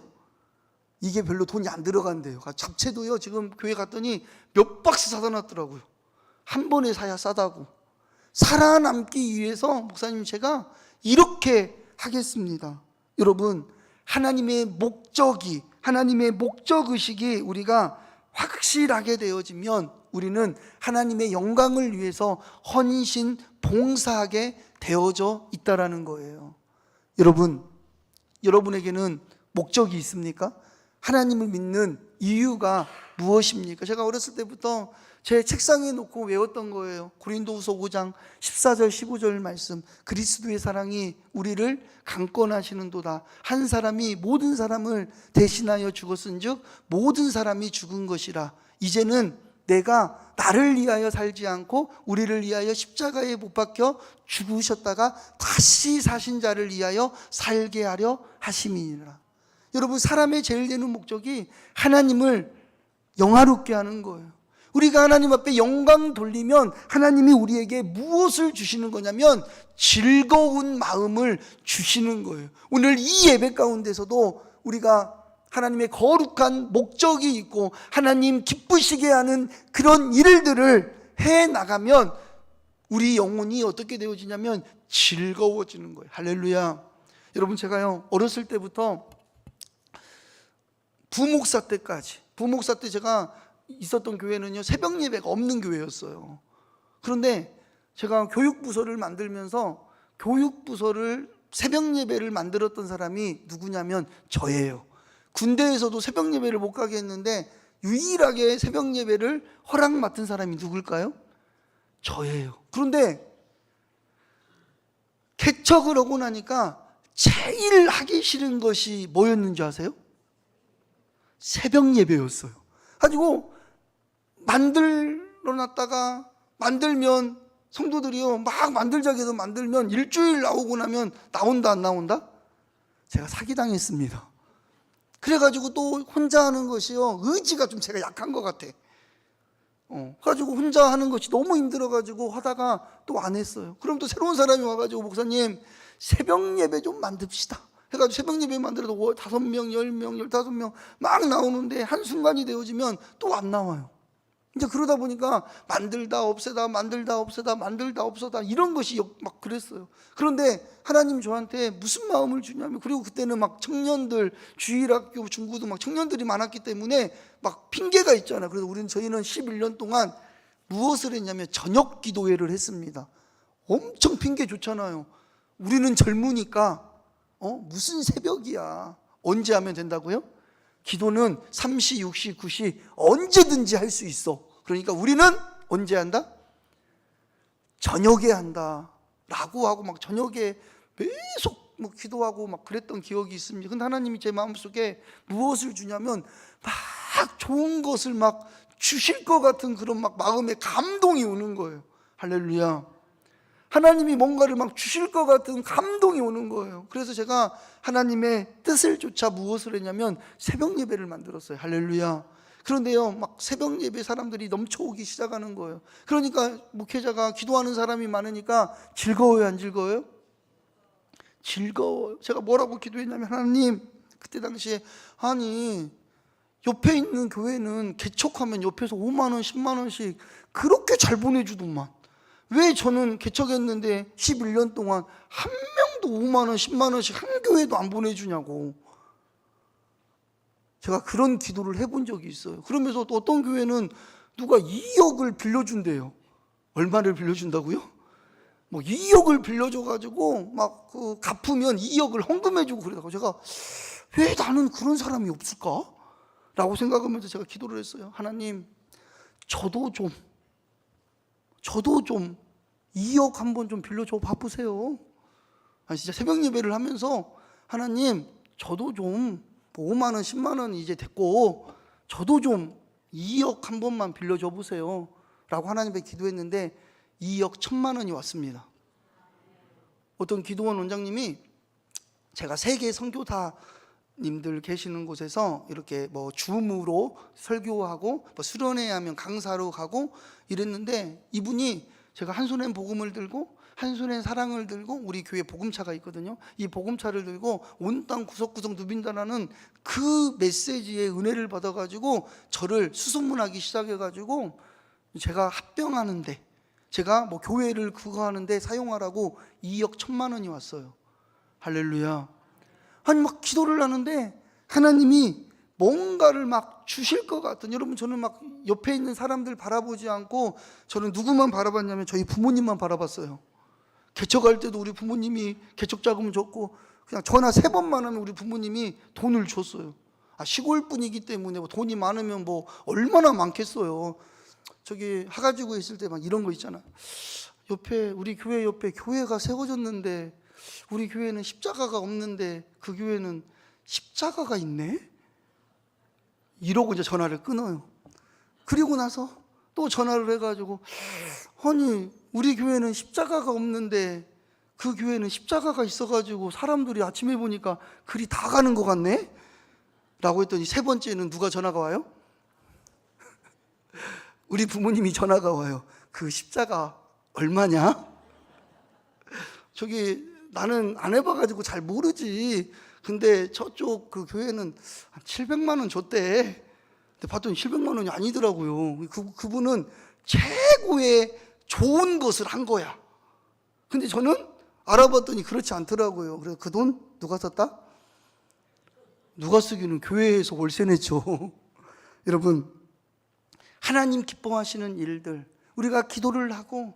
이게 별로 돈이 안 들어간대요. 잡채도요 지금 교회 갔더니 몇 박스 사다 놨더라고요. 한 번에 사야 싸다고. 살아남기 위해서 목사님 제가 이렇게 하겠습니다. 여러분, 하나님의 목적이, 하나님의 목적의식이 우리가 확실하게 되어지면 우리는 하나님의 영광을 위해서 헌신, 봉사하게 되어져 있다라는 거예요. 여러분, 여러분에게는 목적이 있습니까? 하나님을 믿는 이유가 무엇입니까? 제가 어렸을 때부터 제 책상에 놓고 외웠던 거예요. 고린도후서 5장 14절 15절 말씀. 그리스도의 사랑이 우리를 강권하시는도다. 한 사람이 모든 사람을 대신하여 죽었은즉 모든 사람이 죽은 것이라. 이제는 내가 나를 위하여 살지 않고 우리를 위하여 십자가에 못 박혀 죽으셨다가 다시 사신 자를 위하여 살게 하려 하심이니라. 여러분, 사람의 제일 되는 목적이 하나님을 영화롭게 하는 거예요. 우리가 하나님 앞에 영광 돌리면 하나님이 우리에게 무엇을 주시는 거냐면 즐거운 마음을 주시는 거예요. 오늘 이 예배 가운데서도 우리가 하나님의 거룩한 목적이 있고 하나님 기쁘시게 하는 그런 일들을 해 나가면 우리 영혼이 어떻게 되어지냐면 즐거워지는 거예요. 할렐루야. 여러분, 제가요 어렸을 때부터 부목사 때 제가 있었던 교회는요 새벽 예배가 없는 교회였어요. 그런데 제가 교육부서를 만들면서 교육부서를 새벽 예배를 만들었던 사람이 누구냐면 저예요. 군대에서도 새벽 예배를 못 가게 했는데 유일하게 새벽 예배를 허락 맡은 사람이 누굴까요? 저예요. 그런데 개척을 하고 나니까 제일 하기 싫은 것이 뭐였는지 아세요? 새벽 예배였어요. 가지고 만들어놨다가 만들면 성도들이요 막 만들자고 해서 만들면 일주일 나오고 나면 나온다 안 나온다? 제가 사기당했습니다. 그래가지고 또 혼자 하는 것이요 의지가 좀 제가 약한 것 같아. 가지고 혼자 하는 것이 너무 힘들어가지고 하다가 또 안 했어요. 그럼 또 새로운 사람이 와가지고 목사님 새벽 예배 좀 만듭시다 해가지고 새벽 예배 만들어도 5명, 10명, 15명 막 나오는데 한순간이 되어지면 또 안 나와요. 이제 그러다 보니까 만들다 없애다 이런 것이 막 그랬어요. 그런데 하나님 저한테 무슨 마음을 주냐면, 그리고 그때는 막 청년들, 주일학교, 중고등 막 청년들이 많았기 때문에 막 핑계가 있잖아요. 그래서 저희는 11년 동안 무엇을 했냐면 저녁 기도회를 했습니다. 엄청 핑계 좋잖아요. 우리는 젊으니까 무슨 새벽이야, 언제 하면 된다고요? 기도는 3시, 6시, 9시 언제든지 할 수 있어. 그러니까 우리는 언제 한다? 저녁에 한다 라고 하고 막 저녁에 계속 뭐 기도하고 막 그랬던 기억이 있습니다. 근데 하나님이 제 마음속에 무엇을 주냐면 막 좋은 것을 막 주실 것 같은 그런 막 마음에 감동이 오는 거예요. 할렐루야. 하나님이 뭔가를 막 주실 것 같은 감동이 오는 거예요. 그래서 제가 하나님의 뜻을 쫓아 무엇을 했냐면 새벽 예배를 만들었어요. 할렐루야. 그런데요 막 새벽 예배 사람들이 넘쳐오기 시작하는 거예요. 그러니까 목회자가 기도하는 사람이 많으니까 즐거워요, 안 즐거워요? 즐거워요. 제가 뭐라고 기도했냐면, 하나님, 그때 당시에 아니 옆에 있는 교회는 개척하면 옆에서 5만 원, 10만 원씩 그렇게 잘 보내주더만 왜 저는 개척했는데 11년 동안 한 명도 5만 원, 10만 원씩 한 교회도 안 보내주냐고. 제가 그런 기도를 해본 적이 있어요. 그러면서 또 어떤 교회는 누가 2억을 빌려준대요. 얼마를 빌려준다고요? 뭐 2억을 빌려줘가지고 막 그 갚으면 2억을 헌금해주고 그러다가 제가 왜 나는 그런 사람이 없을까? 라고 생각하면서 제가 기도를 했어요. 하나님, 저도 좀 2억 한번 좀 빌려줘 봐보세요. 아니 진짜 새벽 예배를 하면서 하나님, 저도 좀 5만 원, 10만 원 이제 됐고 저도 좀 2억 한 번만 빌려줘 보세요 라고 하나님께 기도했는데 2억 1,000만 원이 왔습니다. 어떤 기도원 원장님이 제가 세계 선교사님들 계시는 곳에서 이렇게 뭐 줌으로 설교하고 뭐 수련회 하면 강사로 가고 이랬는데, 이분이 제가 한 손엔 복음을 들고 한 손엔 사랑을 들고 우리 교회 복음차가 있거든요. 이 복음차를 들고 온 땅 구석구석 누빈다라는 그 메시지의 은혜를 받아가지고 저를 수소문하기 시작해가지고 제가 합병하는데, 제가 뭐 교회를 그거 하는데 사용하라고 2억 1,000만 원이 왔어요. 할렐루야. 아니 막 기도를 하는데 하나님이 뭔가를 막 주실 것 같은, 여러분 저는 막 옆에 있는 사람들 바라보지 않고 저는 누구만 바라봤냐면 저희 부모님만 바라봤어요. 개척할 때도 우리 부모님이 개척 자금 줬고 그냥 전화 3번만 하면 우리 부모님이 돈을 줬어요. 시골 분이기 때문에 뭐 돈이 많으면 뭐 얼마나 많겠어요. 저기 하가지고 있을 때 막 이런 거 있잖아. 옆에 우리 교회 옆에 교회가 세워졌는데 우리 교회는 십자가가 없는데 그 교회는 십자가가 있네? 이러고 이제 전화를 끊어요. 그리고 나서 또 전화를 해가지고 아니 우리 교회는 십자가가 없는데 그 교회는 십자가가 있어가지고 사람들이 아침에 보니까 그리 다 가는 것 같네? 라고 했더니 3번째는 누가 전화가 와요? 우리 부모님이 전화가 와요. 그 십자가 얼마냐? 저기 나는 안 해봐가지고 잘 모르지. 근데 저쪽 그 교회는 한 700만 원 줬대. 근데 봤더니 700만 원이 아니더라고요. 그분은 최고의 좋은 것을 한 거야. 근데 저는 알아봤더니 그렇지 않더라고요. 그래서 그 돈 누가 썼다? 누가 쓰기는 교회에서 월세 냈죠. 여러분, 하나님 기뻐하시는 일들, 우리가 기도를 하고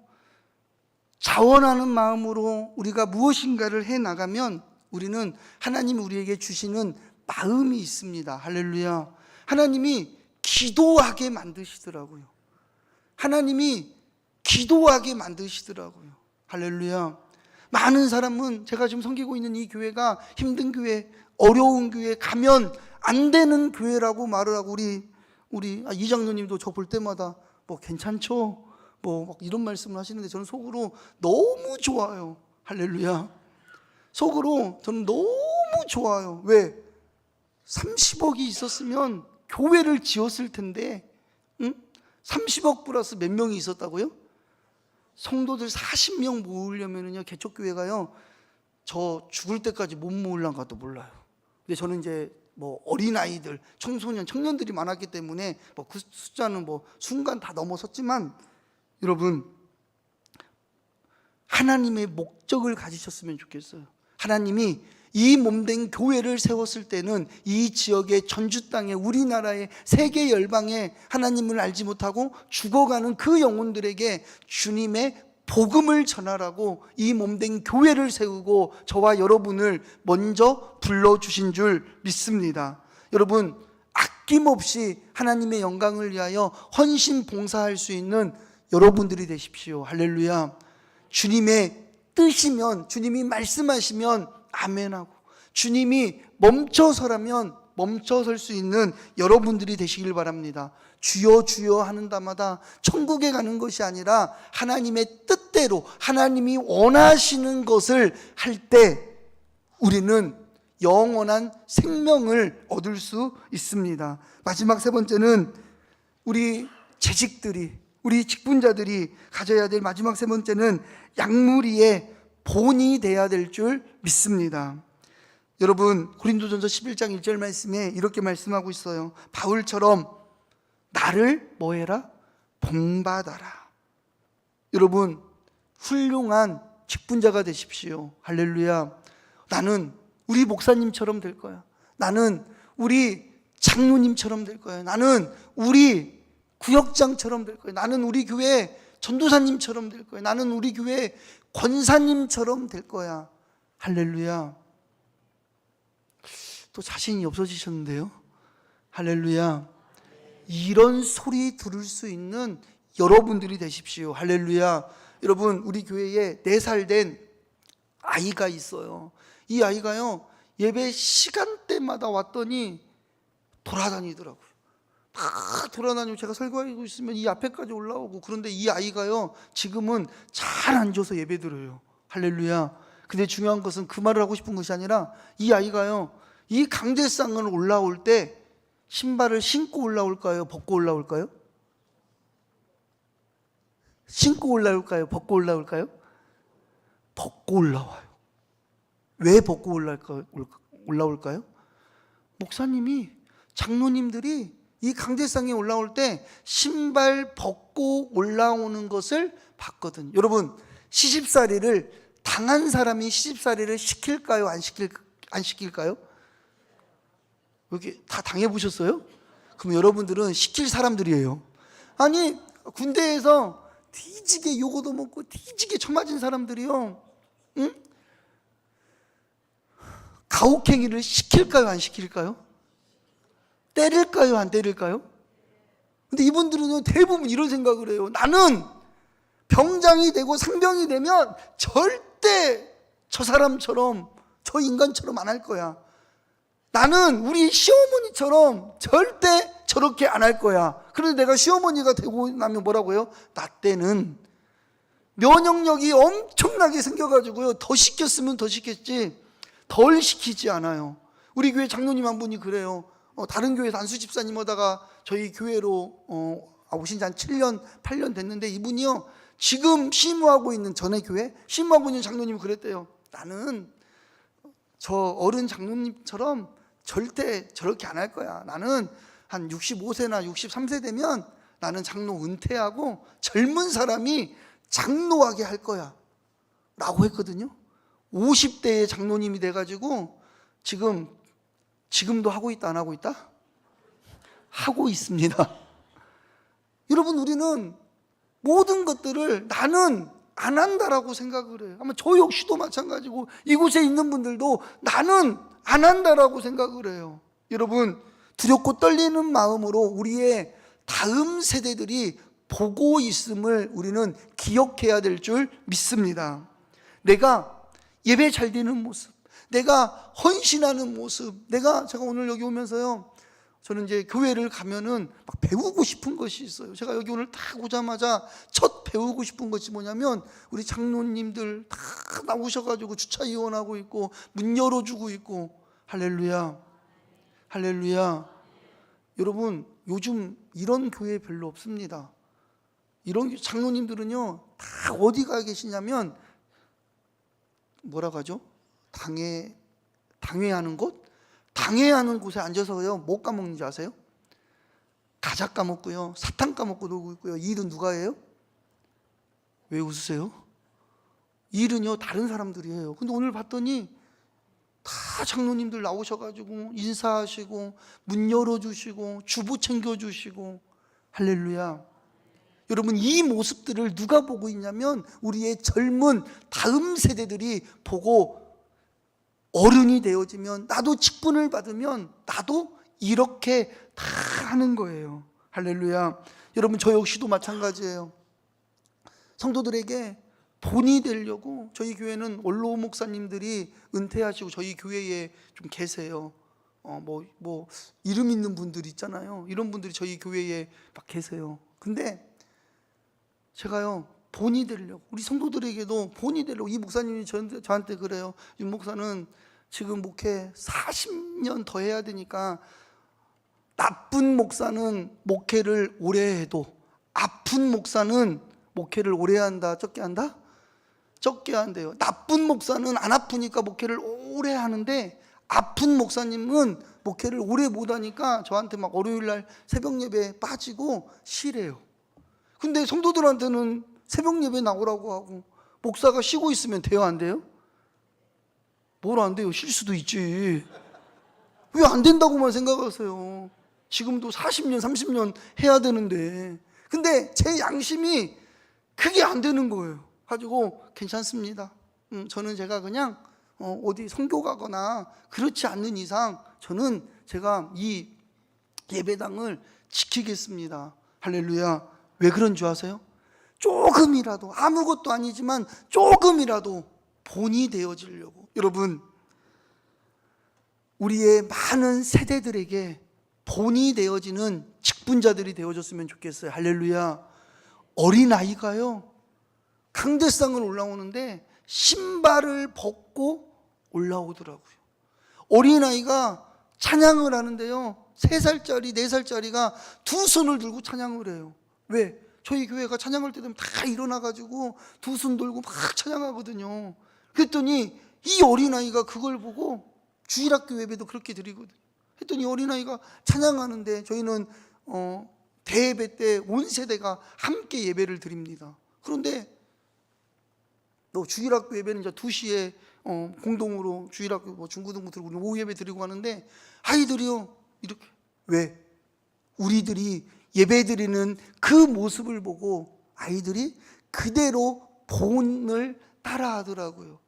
자원하는 마음으로 우리가 무엇인가를 해 나가면 우리는 하나님이 우리에게 주시는 마음이 있습니다. 할렐루야. 하나님이 기도하게 만드시더라고요. 하나님이 기도하게 만드시더라고요. 할렐루야. 많은 사람은 제가 지금 섬기고 있는 이 교회가 힘든 교회, 어려운 교회, 가면 안 되는 교회라고 말을 하고 우리 이장로님도 저 볼 때마다 뭐 괜찮죠? 뭐 막 이런 말씀을 하시는데 저는 속으로 너무 좋아요. 할렐루야. 속으로 저는 너무 좋아요. 왜? 30억이 있었으면 교회를 지었을 텐데, 응? 30억 플러스 몇 명이 있었다고요? 성도들 40명 모으려면요, 개척교회가요, 저 죽을 때까지 못 모을란가도 몰라요. 근데 저는 이제 뭐 어린아이들, 청소년, 청년들이 많았기 때문에 뭐 그 숫자는 뭐 순간 다 넘어섰지만, 여러분, 하나님의 목적을 가지셨으면 좋겠어요. 하나님이 이 몸된 교회를 세웠을 때는 이 지역의 전주 땅에, 우리나라의 세계 열방에 하나님을 알지 못하고 죽어가는 그 영혼들에게 주님의 복음을 전하라고 이 몸된 교회를 세우고 저와 여러분을 먼저 불러주신 줄 믿습니다. 여러분, 아낌없이 하나님의 영광을 위하여 헌신 봉사할 수 있는 여러분들이 되십시오. 할렐루야. 주님의 뜻이면, 주님이 말씀하시면 아멘하고, 주님이 멈춰서라면 멈춰설 수 있는 여러분들이 되시길 바랍니다. 주여 주여 하는 자마다 천국에 가는 것이 아니라 하나님의 뜻대로 하나님이 원하시는 것을 할 때 우리는 영원한 생명을 얻을 수 있습니다. 마지막 세 번째는 우리 재직들이, 우리 직분자들이 가져야 될 마지막 세 번째는 약물이의 본이 돼야 될 줄 믿습니다. 여러분, 고린도전서 11장 1절 말씀에 이렇게 말씀하고 있어요. 바울처럼 나를 뭐해라? 본받아라. 여러분, 훌륭한 직분자가 되십시오. 할렐루야. 나는 우리 목사님처럼 될 거야. 나는 우리 장로님처럼 될 거야. 나는 우리 구역장처럼 될 거야. 나는 우리 교회 전도사님처럼 될 거야. 나는 우리 교회 권사님처럼 될 거야. 할렐루야. 또 자신이 없어지셨는데요. 할렐루야. 이런 소리 들을 수 있는 여러분들이 되십시오. 할렐루야. 여러분, 우리 교회에 4살 된 아이가 있어요. 이 아이가요, 예배 시간대마다 왔더니 돌아다니더라고요. 막 돌아다니고 제가 설교하고 있으면 이 앞에까지 올라오고, 그런데 이 아이가요, 지금은 잘 앉아서 예배 드려요. 할렐루야. 근데 중요한 것은 그 말을 하고 싶은 것이 아니라 이 아이가요, 이 강대상을 올라올 때 신발을 신고 올라올까요? 벗고 올라올까요? 신고 올라올까요? 벗고 올라올까요? 벗고 올라와요. 왜 벗고 올라올까요? 목사님이, 장로님들이 이 강대상에 올라올 때 신발 벗고 올라오는 것을 봤거든요. 여러분, 시집살이를 당한 사람이 시집살이를 시킬까요? 안 시킬까요? 여기 다 당해보셨어요? 그럼 여러분들은 시킬 사람들이에요. 아니, 군대에서 뒤지게 요거도 먹고 뒤지게 처맞은 사람들이요, 응? 가혹행위를 시킬까요? 안 시킬까요? 때릴까요? 안 때릴까요? 근데 이분들은 대부분 이런 생각을 해요. 나는 병장이 되고 상병이 되면 절대 저 사람처럼, 저 인간처럼 안 할 거야. 나는 우리 시어머니처럼 절대 저렇게 안 할 거야. 그런데 내가 시어머니가 되고 나면 뭐라고요? 나 때는 면역력이 엄청나게 생겨가지고요, 더 시켰으면 더 시켰지 덜 시키지 않아요. 우리 교회 장로님 한 분이 그래요. 다른 교회에서 안수 집사님 하다가 저희 교회로 오신 지 한 7년, 8년 됐는데, 이분이요, 지금 심우하고 있는 전에 교회 심우하고 있는 장로님이 그랬대요. 나는 저 어른 장로님처럼 절대 저렇게 안 할 거야. 나는 한 65세나 63세 되면 나는 장로 은퇴하고 젊은 사람이 장로하게 할 거야 라고 했거든요. 50대의 장로님이 돼가지고 지금도 하고 있다 안 하고 있다? 하고 있습니다. 여러분, 우리는 모든 것들을 나는 안 한다라고 생각을 해요. 아마 저 역시도 마찬가지고 이곳에 있는 분들도 나는 안 한다라고 생각을 해요. 여러분, 두렵고 떨리는 마음으로 우리의 다음 세대들이 보고 있음을 우리는 기억해야 될 줄 믿습니다. 내가 예배 잘 드리는 모습, 내가 헌신하는 모습, 제가 오늘 여기 오면서요, 저는 이제 교회를 가면은 막 배우고 싶은 것이 있어요. 제가 여기 오늘 딱 오자마자 첫 배우고 싶은 것이 뭐냐면, 우리 장로님들 다 나오셔가지고 주차 이원하고 있고 문 열어주고 있고, 할렐루야, 할렐루야. 여러분, 요즘 이런 교회 별로 없습니다. 이런 장로님들은요, 다 어디 가 계시냐면, 뭐라고 하죠? 당회하는 곳? 당회하는 곳에 앉아서요, 뭐 까먹는지 아세요? 가작 까먹고요, 사탕 까먹고 놀고 있고요. 이 일은 누가 해요? 왜 웃으세요? 이 일은요, 다른 사람들이 해요. 근데 오늘 봤더니 다 장로님들 나오셔가지고 인사하시고 문 열어주시고 주부 챙겨주시고, 할렐루야. 여러분, 이 모습들을 누가 보고 있냐면 우리의 젊은 다음 세대들이 보고, 어른이 되어지면 나도 직분을 받으면 나도 이렇게 다 하는 거예요. 할렐루야. 여러분, 저 역시도 마찬가지예요. 성도들에게 본이 되려고, 저희 교회는 원로 목사님들이 은퇴하시고 저희 교회에 좀 계세요. 뭐 이름 있는 분들 있잖아요. 이런 분들이 저희 교회에 막 계세요. 근데 제가요, 본이 되려고, 우리 성도들에게도 본이 되려고, 이 목사님이 저한테 그래요. 이 목사는 지금 목회 40년 더 해야 되니까, 나쁜 목사는 목회를 오래 해도 아픈 목사는 목회를 오래 한다, 적게 한다? 적게 한대요. 나쁜 목사는 안 아프니까 목회를 오래 하는데, 아픈 목사님은 목회를 오래 못 하니까 저한테 막 월요일날 새벽 예배 빠지고 쉬래요. 근데 성도들한테는 새벽 예배 나오라고 하고, 목사가 쉬고 있으면 돼요, 안 돼요? 뭘 안 돼요? 쉴 수도 있지. 왜 안 된다고만 생각하세요? 지금도 40년 30년 해야 되는데. 근데 제 양심이 그게 안 되는 거예요. 가지고 괜찮습니다. 저는 제가 그냥 어디 선교 가거나 그렇지 않는 이상 저는 제가 이 예배당을 지키겠습니다. 할렐루야. 왜 그런 줄 아세요? 조금이라도, 아무것도 아니지만 조금이라도 본이 되어지려고. 여러분, 우리의 많은 세대들에게 본이 되어지는 직분자들이 되어줬으면 좋겠어요. 할렐루야. 어린아이가요, 강대상을 올라오는데 신발을 벗고 올라오더라고요. 어린아이가 찬양을 하는데요, 3살짜리 4살짜리가 두 손을 들고 찬양을 해요. 왜? 저희 교회가 찬양할 때 되면 다 일어나가지고 두 손 들고 막 찬양하거든요. 그랬더니 이 어린아이가 그걸 보고, 주일학교 예배도 그렇게 드리거든요. 했더니 어린아이가 찬양하는데, 저희는 대예배 때 온 세대가 함께 예배를 드립니다. 그런데 주일학교 예배는 이제 2시에 공동으로 주일학교 중고등부 들고 오후 예배 드리고 하는데, 아이들이요 이렇게. 왜? 우리들이 예배 드리는 그 모습을 보고 아이들이 그대로 본을 따라하더라고요.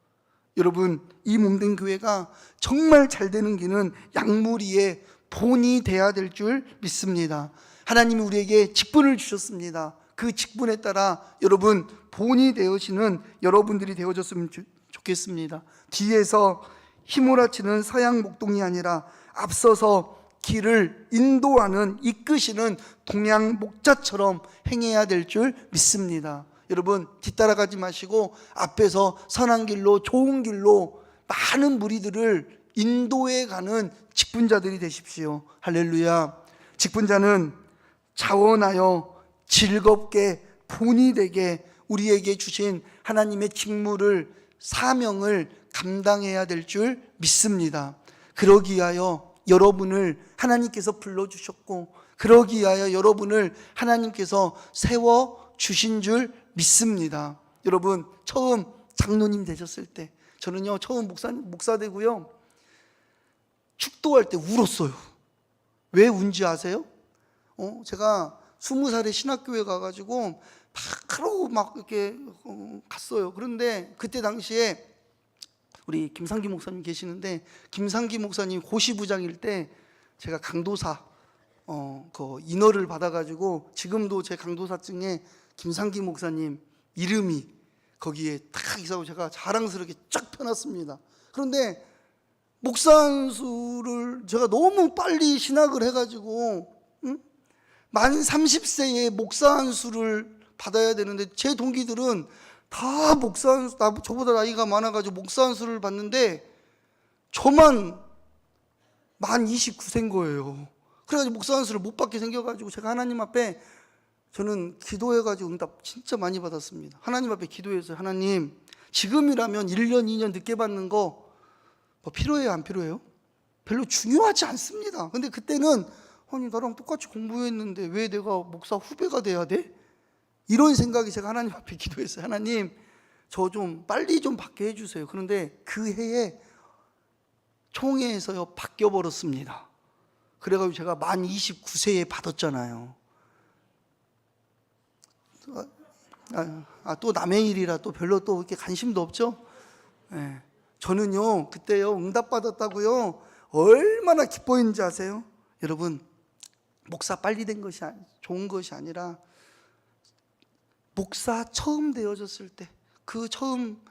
여러분, 이 몸된 교회가 정말 잘 되는 길은 양무리의 본이 돼야 될 줄 믿습니다. 하나님이 우리에게 직분을 주셨습니다. 그 직분에 따라 여러분, 본이 되어지는 여러분들이 되어졌으면 좋겠습니다. 뒤에서 휘몰아치는 서양 목동이 아니라 앞서서 길을 인도하는, 이끄시는 동양 목자처럼 행해야 될 줄 믿습니다. 여러분, 뒤따라가지 마시고 앞에서 선한 길로, 좋은 길로 많은 무리들을 인도해 가는 직분자들이 되십시오. 할렐루야. 직분자는 자원하여 즐겁게 본이 되게 우리에게 주신 하나님의 직무를 사명을 감당해야 될 줄 믿습니다. 그러기 위하여 여러분을 하나님께서 불러주셨고, 그러기 위하여 여러분을 하나님께서 세워주신 줄 믿습니다. 여러분, 처음 장로님 되셨을 때, 저는요 처음 목사 되고요 축도할 때 울었어요. 왜 운지 아세요? 제가 20살에 신학교에 가가지고 바로 막 이렇게 갔어요. 그런데 그때 당시에 우리 김상기 목사님 계시는데, 김상기 목사님 고시부장일 때 제가 강도사 그 인허를 받아가지고 지금도 제 강도사증에 김상기 목사님 이름이 거기에 딱 있어서 제가 자랑스럽게 쫙 펴놨습니다. 그런데 목사 안수를 제가 너무 빨리 신학을 해가지고 만 30세에 목사 안수를 받아야 되는데, 제 동기들은 다 목사 안수, 저보다 나이가 많아가지고 목사 안수를 받는데 저만 만 29세인 거예요. 그래가지고 목사 안수를 못 받게 생겨가지고 제가 하나님 앞에 저는 기도해가지고 응답 진짜 많이 받았습니다. 하나님 앞에 기도해서, 하나님 지금이라면 1년 2년 늦게 받는 거 뭐 필요해요 안 필요해요? 별로 중요하지 않습니다. 근데 그때는 아니 나랑 똑같이 공부했는데 왜 내가 목사 후배가 돼야 돼? 이런 생각이, 제가 하나님 앞에 기도했어요. 하나님 저 좀 빨리 좀 받게 해주세요. 그런데 그 해에 총회에서요 바뀌어버렸습니다. 그래가지고 제가 만 29세에 받았잖아요. 또 남의 일이라 또 별로 또 이렇게 관심도 없죠. 네. 저는요 그때요 응답받았다고요 얼마나 기뻐했는지 아세요? 여러분, 목사 빨리 된 것이 좋은 것이 아니라 목사 처음 되어졌을 때, 그 처음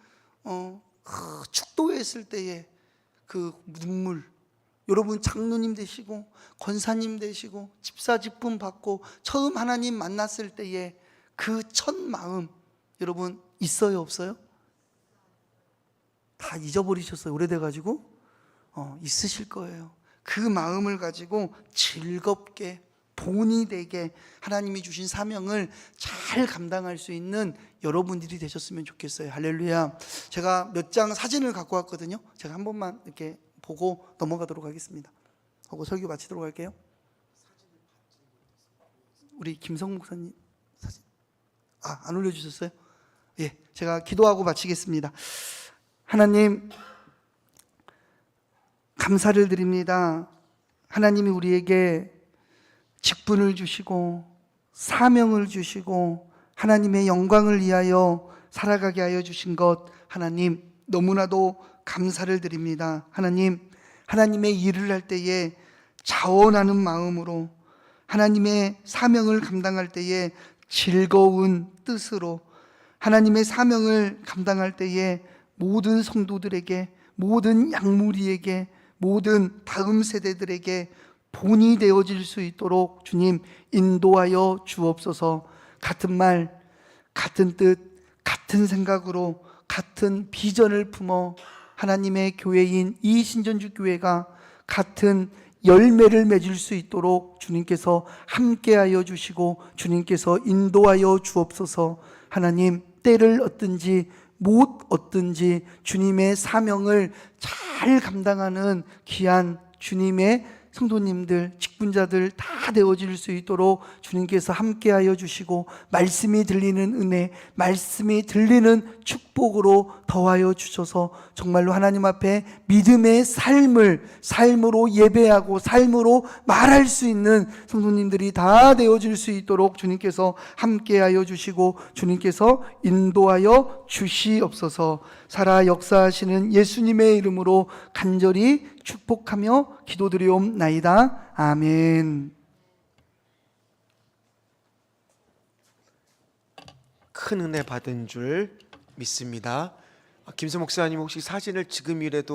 축도했을 때의 그 눈물, 여러분 장로님 되시고 권사님 되시고 집사 직분 받고 처음 하나님 만났을 때의 그 첫 마음, 여러분 있어요 없어요? 다 잊어버리셨어요. 오래돼가지고 있으실 거예요. 그 마음을 가지고 즐겁게 본이 되게 하나님이 주신 사명을 잘 감당할 수 있는 여러분들이 되셨으면 좋겠어요. 할렐루야. 제가 몇 장 사진을 갖고 왔거든요. 제가 한 번만 이렇게 보고 넘어가도록 하겠습니다. 하고 설교 마치도록 할게요. 우리 김성 목사님 사진 안 올려주셨어요? 예, 제가 기도하고 마치겠습니다. 하나님 감사를 드립니다. 하나님이 우리에게 직분을 주시고 사명을 주시고 하나님의 영광을 위하여 살아가게 하여 주신 것, 하나님 너무나도 감사를 드립니다. 하나님, 하나님의 일을 할 때에 자원하는 마음으로, 하나님의 사명을 감당할 때에 즐거운 뜻으로, 하나님의 사명을 감당할 때에 모든 성도들에게, 모든 양무리에게, 모든 다음 세대들에게 본이 되어질 수 있도록 주님 인도하여 주옵소서. 같은 말, 같은 뜻, 같은 생각으로 같은 비전을 품어 하나님의 교회인 이 신전주 교회가 같은 열매를 맺을 수 있도록 주님께서 함께하여 주시고 주님께서 인도하여 주옵소서. 하나님, 때를 얻든지 못 얻든지 주님의 사명을 잘 감당하는 귀한 주님의 성도님들, 직분자들 다 되어질 수 있도록 주님께서 함께하여 주시고, 말씀이 들리는 은혜, 말씀이 들리는 축복으로 더하여 주셔서 정말로 하나님 앞에 믿음의 삶으로 예배하고 삶으로 말할 수 있는 성도님들이 다 되어질 수 있도록 주님께서 함께하여 주시고 주님께서 인도하여 주시옵소서. 살아 역사하시는 예수님의 이름으로 간절히 축복하며 기도드리옵나이다. 아멘. 큰 은혜 받은 줄 믿습니다. 김수 목사님 혹시 사진을 지금이라도